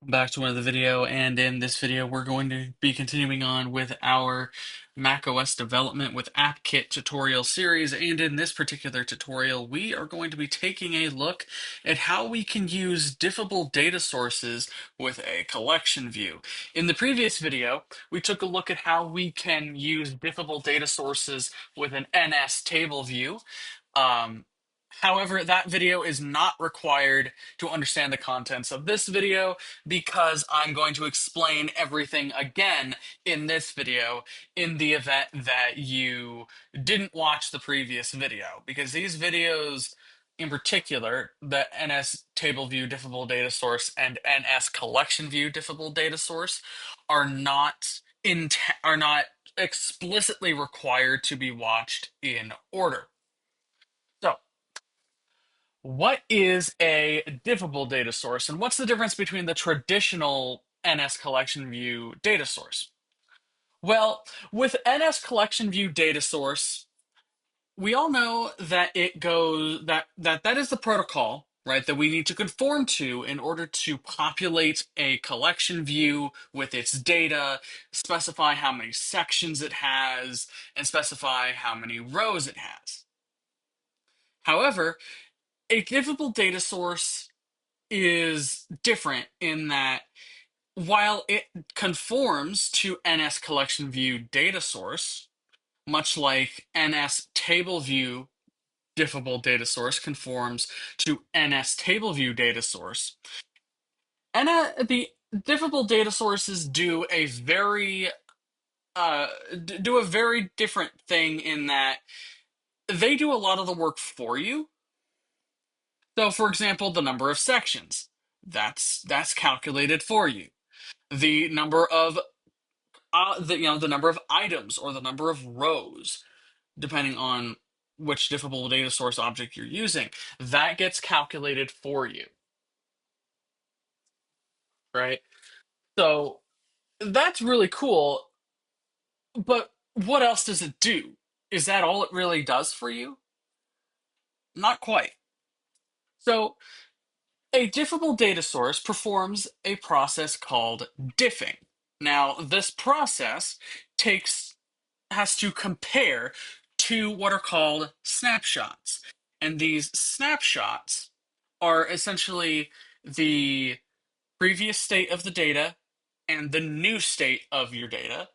Back to another video, and in this video we're going to be continuing on with our macOS development with AppKit tutorial series, and in this particular tutorial we are going to be taking a look at how we can use diffable data sources with a collection view. In the previous video we took a look at how we can use diffable data sources with an NS table view. However, that video is not required to understand the contents of this video because I'm going to explain everything again in this video in the event that you didn't watch the previous video. Because these videos, in particular, the NS Table View Diffable Data Source and NS Collection View Diffable Data Source, are not are not explicitly required to be watched in order. So, what is a diffable data source, and what's the difference between the traditional NS Collection View data source? Well, with NS Collection View data source, we all know that it goes that is the protocol, right, that we need to conform to in order to populate a collection view with its data, specify how many sections it has, and specify how many rows it has. However, a diffable data source is different in that while it conforms to NS Collection View data source, much like NS Table View Diffable Data Source conforms to NS Table View data source, the diffable data sources do a very different thing in that they do a lot of the work for you. So, for example, the number of sections, that's calculated for you. The number of the number of items or the number of rows, depending on which diffable data source object you're using, that gets calculated for you, right? So that's really cool, but what else does it do? Is that all it really does for you? Not quite. So a diffable data source performs a process called diffing. Now, this process takes has to compare to what are called snapshots. And these snapshots are essentially the previous state of the data and the new state of your data.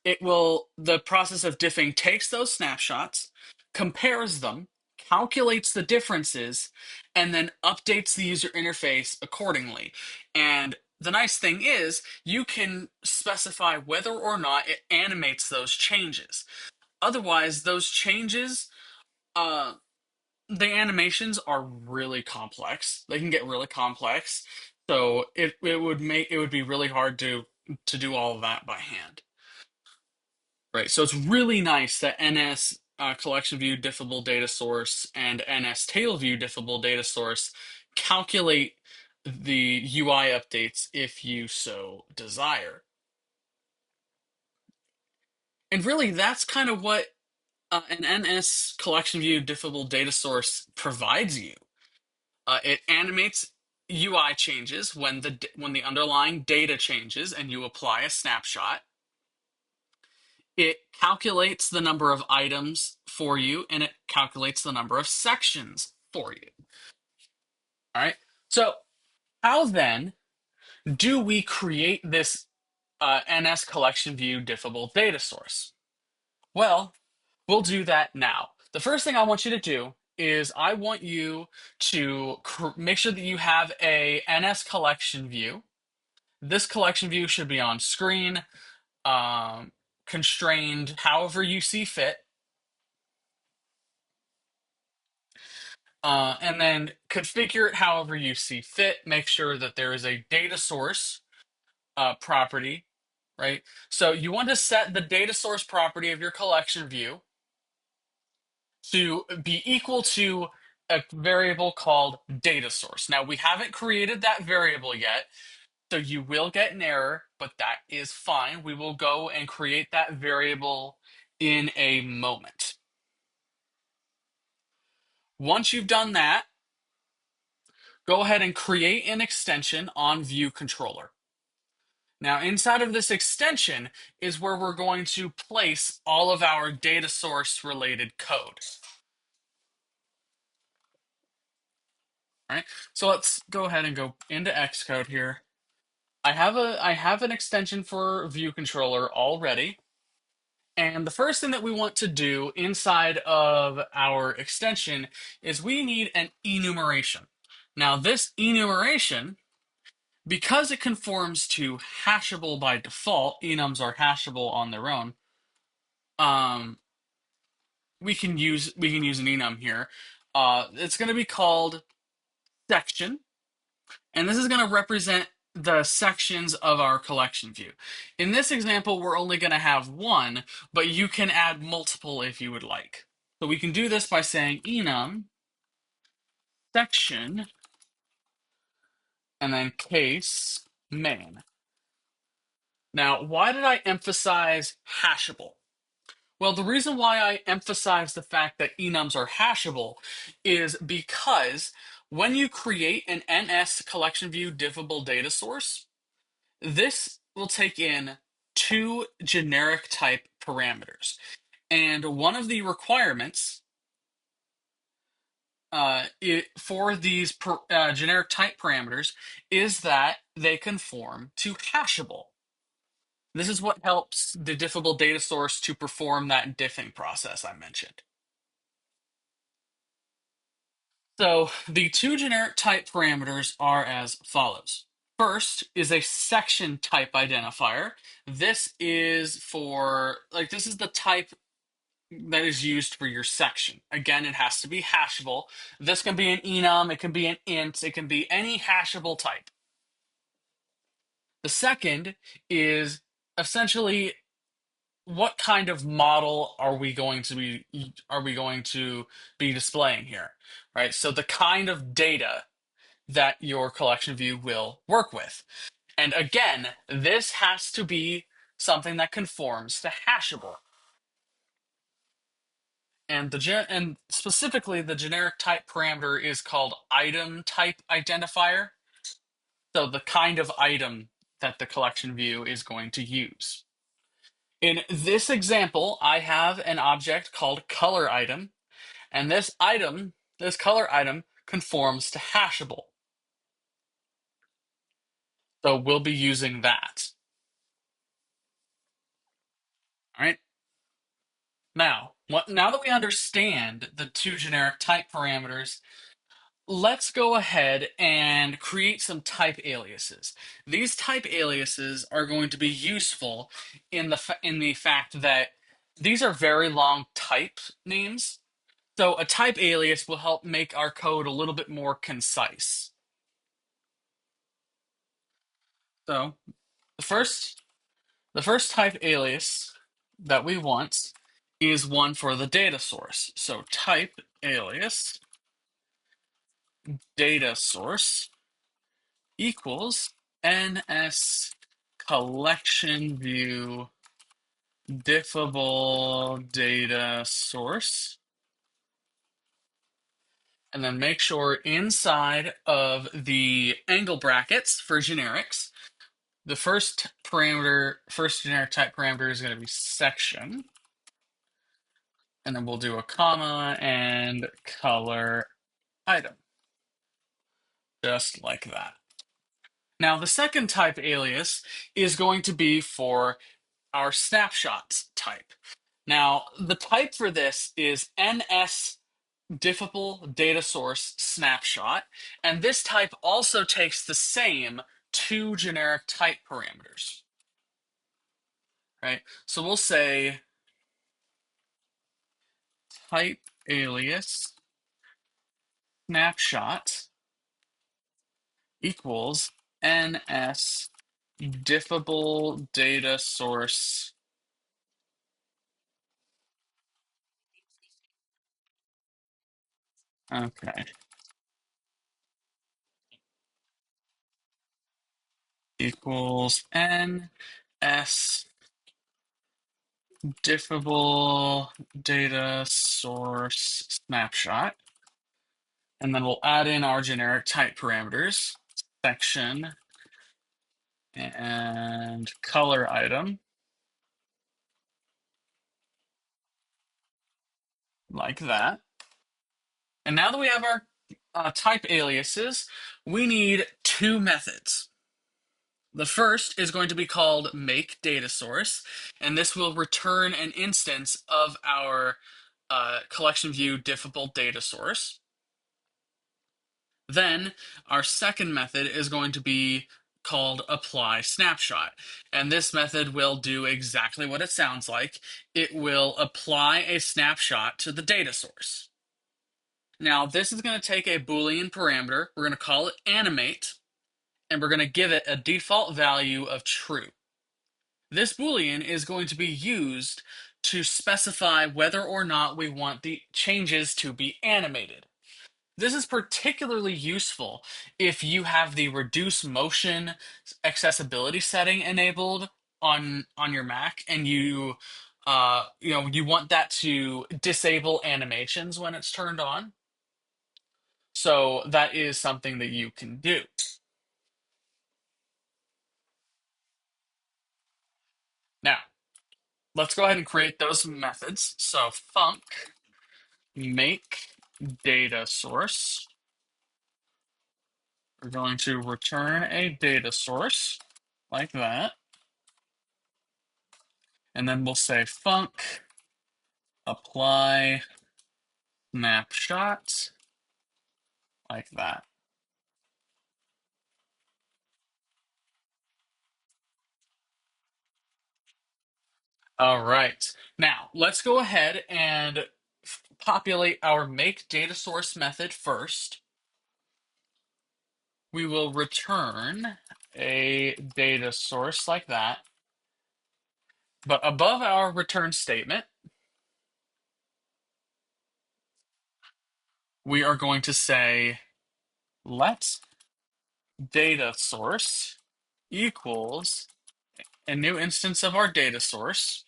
The process of diffing takes those snapshots, compares them, calculates the differences, and then updates the user interface accordingly. And the nice thing is, you can specify whether or not it animates those changes. Otherwise, those changes, uh, the animations are really complex. They can get really complex. So it would be really hard to do all of that by hand. Right, so it's really nice that NS Collection View Diffable Data Source and NS Table View Diffable Data Source calculate the UI updates if you so desire. And really, that's kind of what an NS Collection View Diffable Data Source provides you. It animates UI changes when the underlying data changes and you apply a snapshot. It calculates the number of items for you, and it calculates the number of sections for you. All right. So how then do we create this NS Collection View diffable data source? Well, we'll do that now. The first thing I want you to do is I want you to make sure that you have a NS collection view. This collection view should be on screen, constrained however you see fit. And then configure it however you see fit. Make sure that there is a data source property, right? So you want to set the data source property of your collection view to be equal to a variable called data source. Now, we haven't created that variable yet, so you will get an error, but that is fine. We will go and create that variable in a moment. Once you've done that, go ahead and create an extension on View Controller. Now, inside of this extension is where we're going to place all of our data source related code. All right, so let's go ahead and go into Xcode here. I have an extension for View Controller already. And the first thing that we want to do inside of our extension is we need an enumeration. Now, this enumeration, because it conforms to hashable by default, enums are hashable on their own. We can use an enum here. It's going to be called section, and this is going to represent the sections of our collection view. In this example, we're only going to have one, but you can add multiple if you would like. So we can do this by saying enum section and then case main. Now, why did I emphasize hashable? Well, the reason why I emphasize the fact that enums are hashable is because when you create an NSCollectionViewDiffableDataSource, this will take in two generic type parameters. And one of the requirements for these generic type parameters is that they conform to hashable. This is what helps the diffable data source to perform that diffing process I mentioned. So the two generic type parameters are as follows. First is a section type identifier. This is this is the type that is used for your section. Again, it has to be hashable. This can be an enum, it can be an int, it can be any hashable type. The second is essentially what kind of model are we going to be displaying here, right? So the kind of data that your collection view will work with. And again, this has to be something that conforms to hashable. And and specifically the generic type parameter is called item type identifier. So the kind of item that the collection view is going to use. In this example, I have an object called color item, and this color item conforms to hashable. So we'll be using that. All right. Now that we understand the two generic type parameters, let's go ahead and create some type aliases. These type aliases are going to be useful in the fact that these are very long type names. So a type alias will help make our code a little bit more concise. So the first type alias that we want is one for the data source. So type alias data source equals NS collection view diffable data source. And then make sure inside of the angle brackets for generics, the first generic type parameter is going to be section. And then we'll do a comma and color item. Just like that. Now, the second type alias is going to be for our snapshots type. Now, the type for this is NS diffable data source snapshot, and this type also takes the same two generic type parameters. Right? So we'll say type alias snapshot equals NS diffable data source okay equals NS diffable data source snapshot. And then we'll add in our generic type parameters, section and color item, like that. And now that we have our type aliases, we need two methods. The first is going to be called makeDataSource, and this will return an instance of our CollectionViewDiffableDataSource. Then our second method is going to be called applySnapshot, and this method will do exactly what it sounds like. It will apply a snapshot to the data source. Now, this is going to take a Boolean parameter. We're going to call it animate, and we're going to give it a default value of true. This Boolean is going to be used to specify whether or not we want the changes to be animated. This is particularly useful if you have the reduce motion accessibility setting enabled on your Mac, and you want that to disable animations when it's turned on. So that is something that you can do. Now, let's go ahead and create those methods. So func make data source. We're going to return a data source like that. And then we'll say func apply snapshot like that. All right. Now, let's go ahead and populate our make data source method first. We will return a data source like that. But above our return statement, we are going to say let data source equals a new instance of our data source.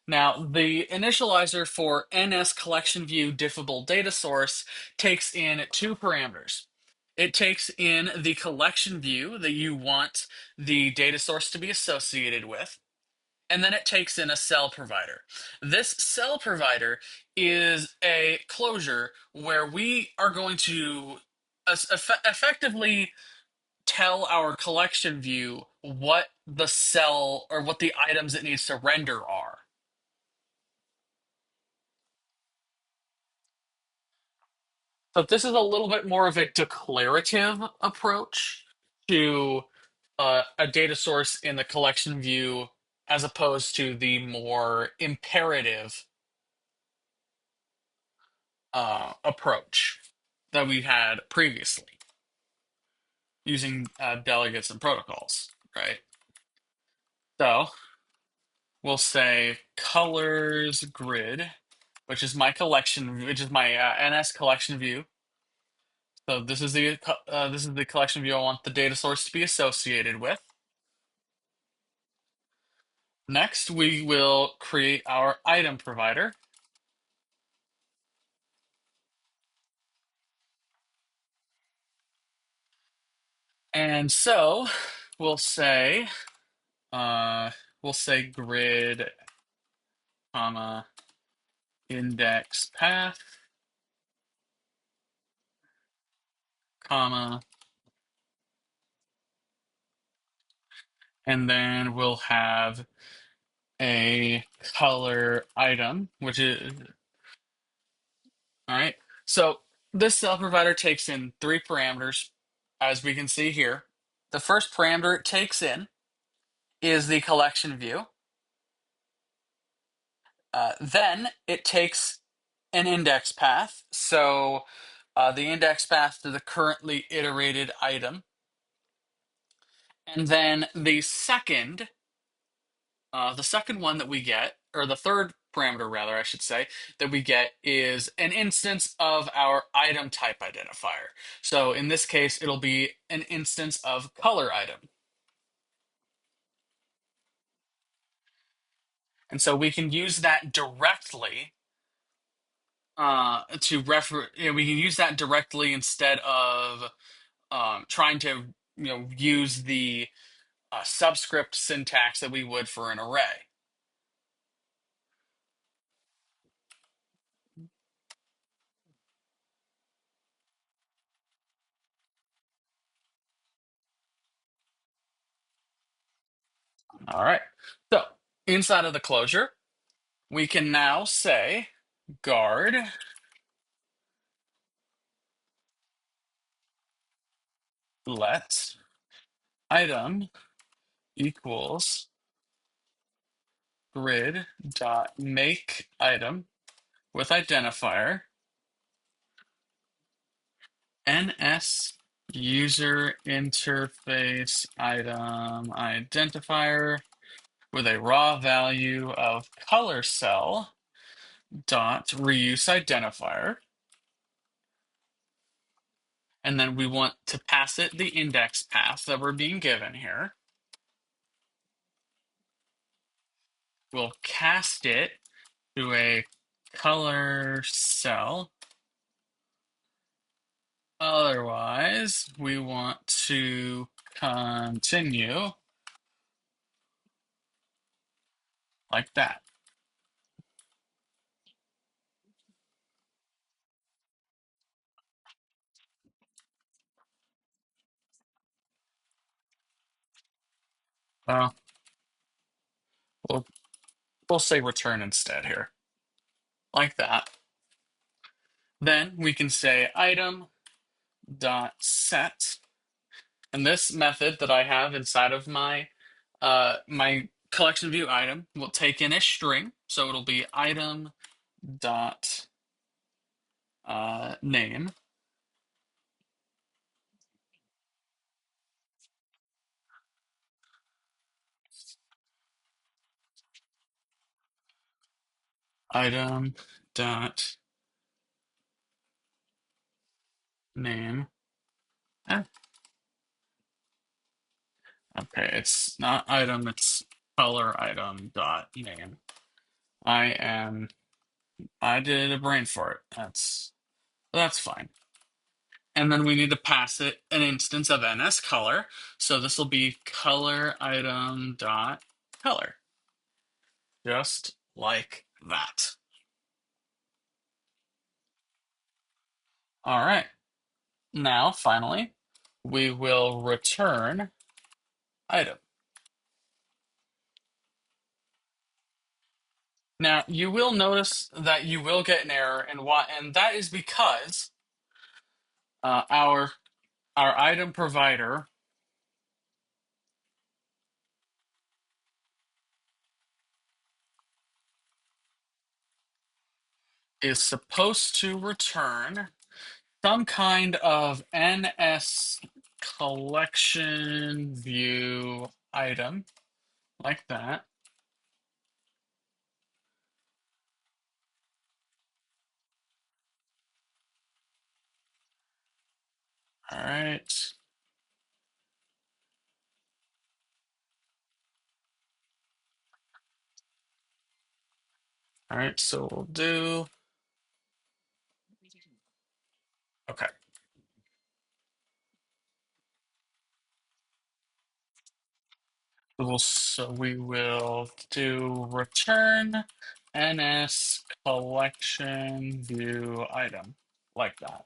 Now, the initializer for NSCollectionViewDiffableDataSource takes in two parameters. It takes in the collection view that you want the data source to be associated with, and then it takes in a cell provider. This cell provider is a closure where we are going to effectively tell our collection view what the cell or what the items it needs to render are. So this is a little bit more of a declarative approach to a data source in the collection view as opposed to the more imperative approach that we had previously using delegates and protocols, right? So we'll say colors grid, which is my collection, which is my NS collection view. So this is the collection view I want the data source to be associated with. Next, we will create our item provider. And so we'll say grid, comma, index path, comma, and then we'll have a color item, which is, all right. So this cell provider takes in three parameters, as we can see here. The first parameter it takes in is the collection view. Then it takes an index path. So the index path to the currently iterated item. And then the second one that we get, or the third parameter rather, I should say, that we get is an instance of our item type identifier. So in this case, it'll be an instance of color item. And so we can use that directly to refer. We can use that directly instead of trying to use the subscript syntax that we would for an array. All right. So inside of the closure, we can now say guard let item equals grid dot make item with identifier NS user interface item identifier with a raw value of color cell dot reuse identifier. And then we want to pass it the index path that we're being given here. We'll cast it to a color cell. Otherwise, we want to continue like that. Well, we'll say return instead here, like that. Then we can say item dot set, and this method that I have inside of my my collection view item will take in a string, so it'll be item dot name. Item dot name. Ah, okay, it's not item, it's color item dot name. I did a brain fart. That's fine. And then we need to pass it an instance of NSColor. So this will be color item dot color. Just like that. All right. Now, finally, we will return item. Now, you will notice that you will get an error, and that is because our item provider is supposed to return some kind of NS collection view item like that. All right. All right, so we'll do, okay. So we will do return NS collection view item like that.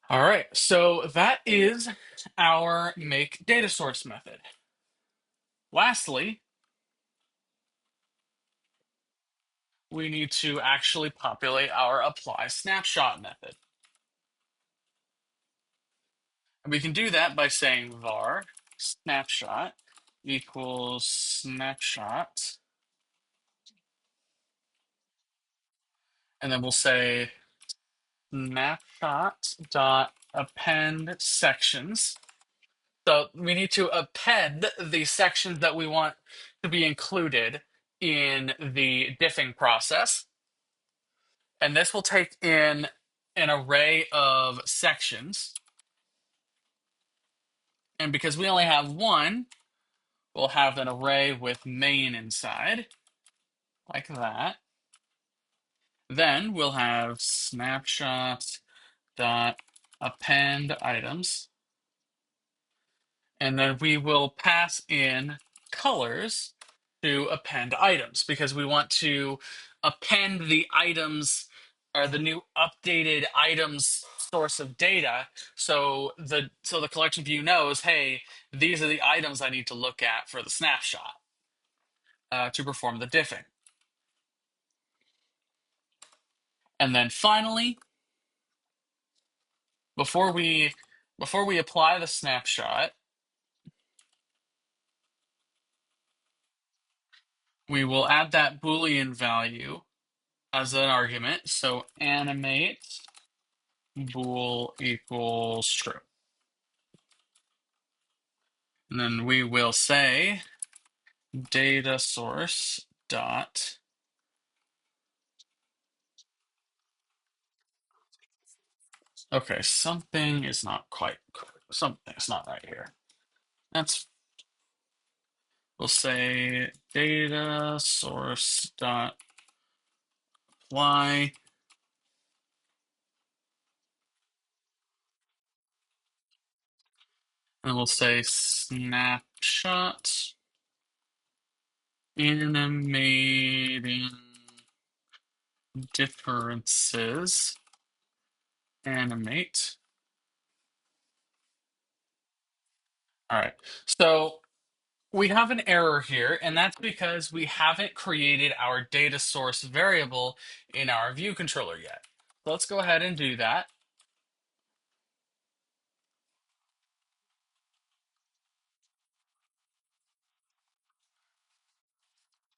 All right, so that is our make data source method. Lastly, we need to actually populate our apply snapshot method. And we can do that by saying var snapshot equals snapshot. And then we'll say snapshot dot append sections. So we need to append the sections that we want to be included in the diffing process. And this will take in an array of sections. And because we only have one, we'll have an array with main inside, like that. Then we'll have snapshot dot append items, and then we will pass in colors to append items because we want to append the items or the new updated items source of data, so the collection view knows, hey, these are the items I need to look at for the snapshot to perform the diffing. And then finally, before we apply the snapshot, we will add that Boolean value as an argument. So animate bool equals true. And then we will say data source dot. Okay, something's not right here. We'll say data source dot apply. And we'll say snapshot animating differences animate. All right, so we have an error here, and that's because we haven't created our data source variable in our view controller yet. So let's go ahead and do that.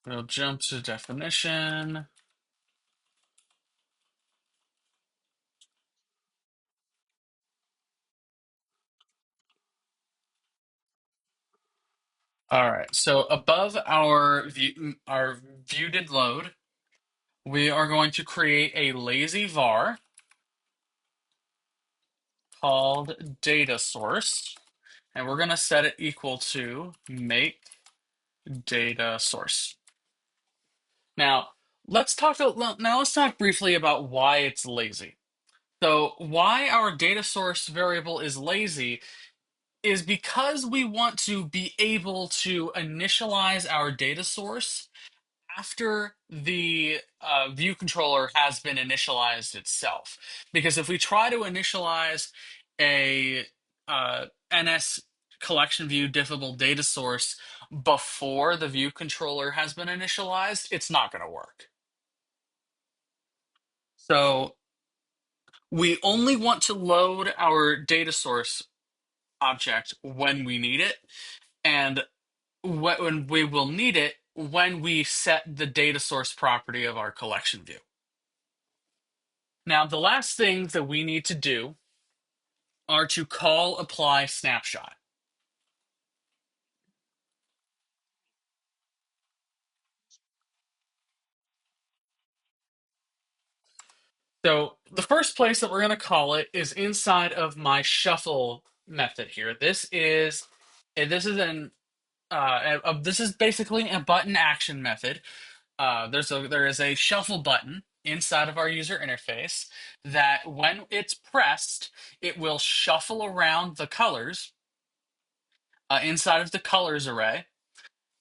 We'll jump to definition. All right, so above our view did load, we are going to create a lazy var called data source, and we're going to set it equal to make data source. Now, let's talk briefly about why it's lazy. So, why our data source variable is lazy is because we want to be able to initialize our data source after the view controller has been initialized itself. Because if we try to initialize a NS collection view diffable data source before the view controller has been initialized, it's not going to work. So we only want to load our data source object when we need it, and when we will need it when we set the data source property of our collection view. Now, the last things that we need to do are to call apply snapshot. So the first place that we're going to call it is inside of my shuffle method here. This is basically a button action method. There is a shuffle button inside of our user interface that when it's pressed, it will shuffle around the colors inside of the colors array,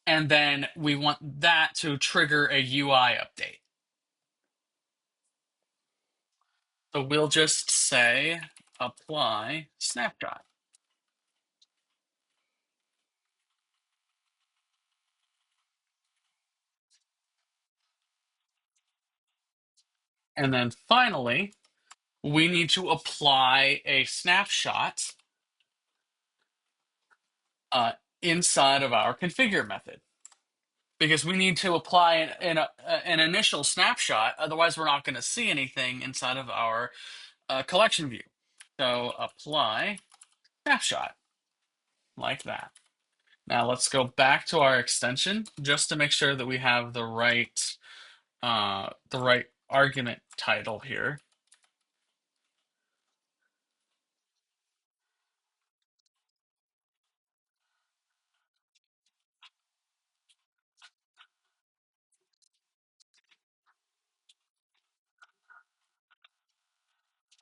and then we want that to trigger a UI update. So we'll just say apply snapshot. And then finally, we need to apply a snapshot inside of our configure method, because we need to apply an initial snapshot. Otherwise, we're not going to see anything inside of our collection view. So apply snapshot, like that. Now let's go back to our extension just to make sure that we have the right argument title here.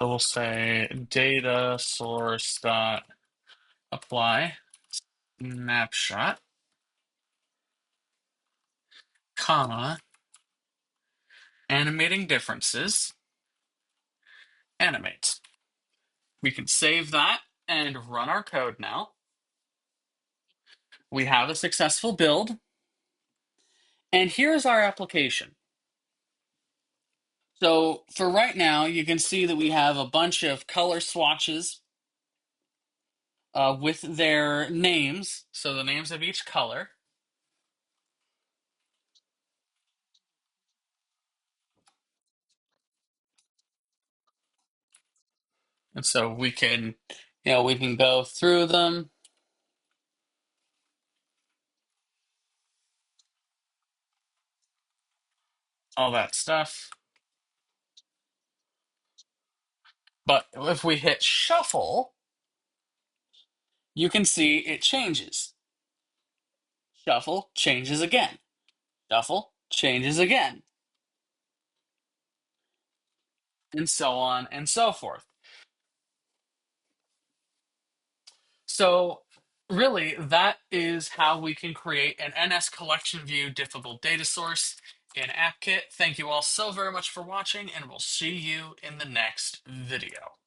So we'll say data source dot apply snapshot, comma, animating differences, animate. We can save that and run our code now. We have a successful build. And here's our application. So for right now, you can see that we have a bunch of color swatches with their names. So the names of each color. And so we can, we can go through them, all that stuff. But if we hit shuffle, you can see it changes. Shuffle changes again. Shuffle changes again. And so on and so forth. So really, that is how we can create an NSCollectionView diffable data source in AppKit. Thank you all so very much for watching, and we'll see you in the next video.